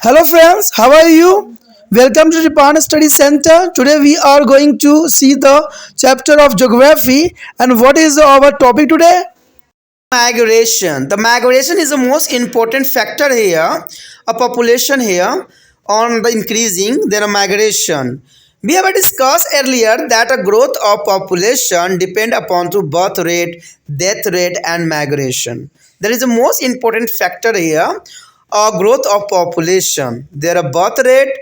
Hello friends, how are you? Welcome to the Japan Study Center. Today we are going to see the chapter of geography, and what is our topic today? Migration. The migration is the most important factor here. A population here on the increasing, then a migration. We have discussed earlier that a growth of population depend upon to birth rate, death rate and migration. There is the most important factor here, a growth of population. There are birth rate,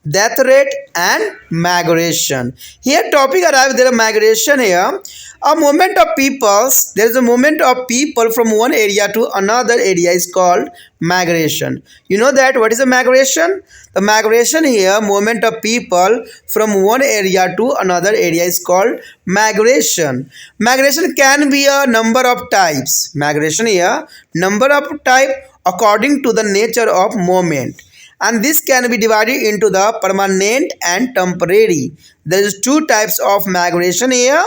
death rate and migration. Here topic arrives, there are migration here. A movement of peoples, there is a movement of people from one area to another area is called migration. You know that what is a migration? The migration here, movement of people from one area to another area is called migration. Migration can be a number of types. Migration here, number of type according to the nature of movement, and this can be divided into the permanent and temporary. There is two types of migration here,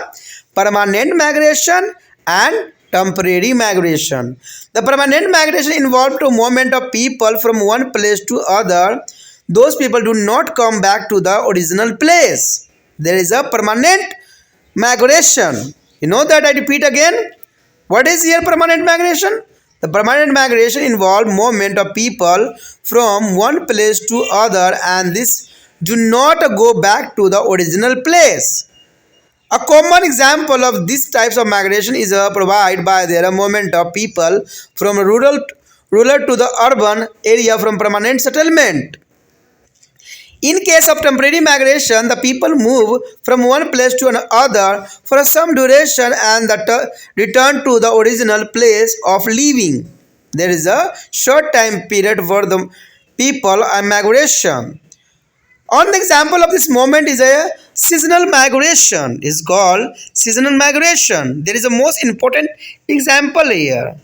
permanent migration and temporary migration. The permanent migration involves the movement of people from one place to other. Those people do not come back to the original place. There is a permanent migration. You know that, I repeat again. What is here permanent migration? The permanent migration involves movement of people from one place to other, and this do not go back to the original place. A common example of these types of migration is provided by their movement of people from rural to the urban area from permanent settlement. In case of temporary migration, the people move from one place to another for some duration and return to the original place of living. There is a short time period for the people and migration. One example of this movement is a seasonal migration. Is called seasonal migration. There is a most important example here.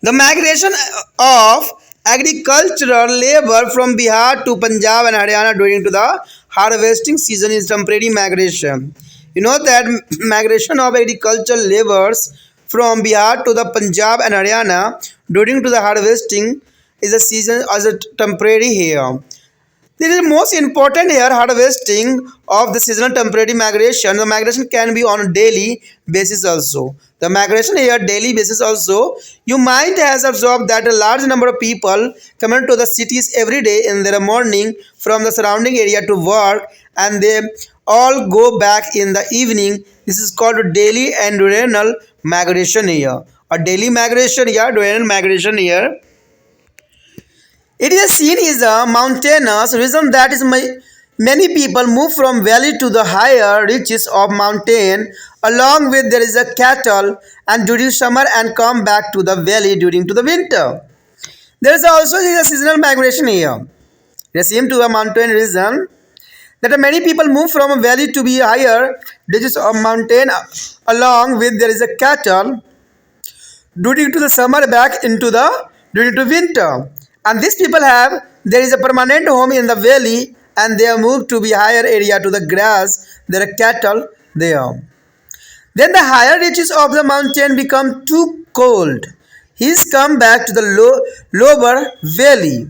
The migration of agricultural labor from Bihar to Punjab and Haryana during to the harvesting season is temporary migration. You know that migration of agricultural laborers from Bihar to the Punjab and Haryana during to the harvesting is a season as a temporary here. This is most important here, harvesting of the seasonal temporary migration. The migration can be on a daily basis also. The migration here daily basis also. You might have observed that a large number of people come into the cities every day in their morning from the surrounding area to work, and they all go back in the evening. This is called a daily and diurnal migration here. A daily migration here, diurnal migration here. It is seen as a mountainous region, that is many people move from valley to the higher reaches of mountain. Along with there is a cattle and during summer and come back to the valley during to the winter. There is also a seasonal migration here. They seem to a mountain region that many people move from a valley to be higher reaches of mountain. Along with there is a cattle during to the summer back into the during to winter. And these people have, there is a permanent home in the valley, and they are moved to be higher area to the grass. There are cattle there. Then the higher reaches of the mountain become too cold. He's come back to the lower valley.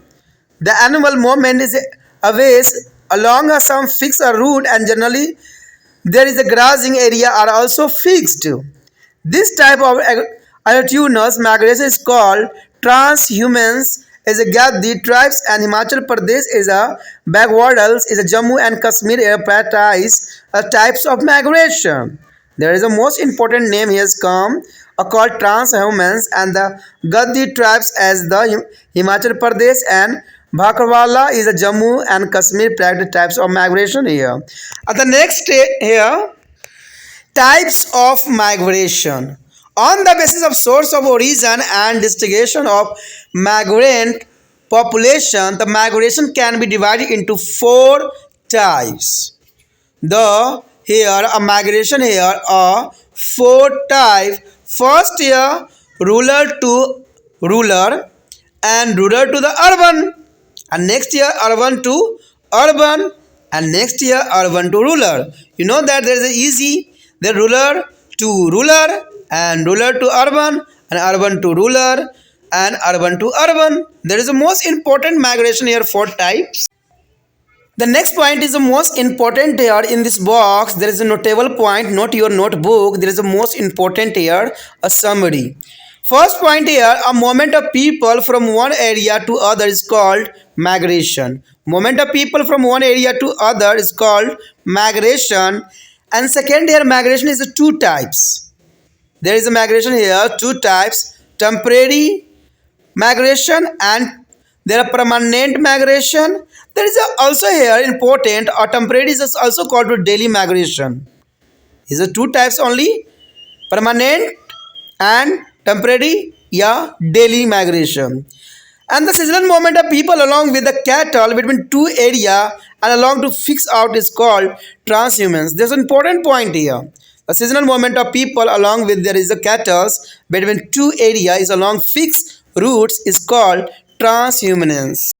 The animal movement is always along some fixed route, and generally there is a grazing area are also fixed. This type of altitudinous migration is called transhumance. Is a Gaddi tribes and Himachal Pradesh is a backwarders is a Jammu and Kashmir practice types of migration. There is a most important name here has come called transhumance, and the Gaddi tribes as the Himachal Pradesh and Bhakrwala is a Jammu and Kashmir practice types of migration here. At the next here, types of migration. On the basis of source of origin and destination of migrant population, the migration can be divided into four types. The here a migration here are four types. First here, rural to rural and rural to the urban, and next year urban to urban, and next year urban to rural. You know that there is a easy, the rural to rural and rural to urban and urban to rural and urban to urban. There is the most important migration here, 4 types. The next point is the most important here in this box. There is a notable point, not your notebook. There is the most important here, a summary. First point here, a movement of people from one area to other is called migration. Movement of people from one area to other is called migration. And second here, migration is 2 types. There is a migration here, 2 types, temporary migration and there are permanent migration. There is also here important, or temporary is also called to daily migration. These are 2 types only, permanent and temporary, yeah, daily migration. And the seasonal movement of people along with the cattle between two area and along to fix out is called transhumance. There's an important point here. The seasonal movement of people along with there is the cattle between two area is along fixed routes is called transhumance.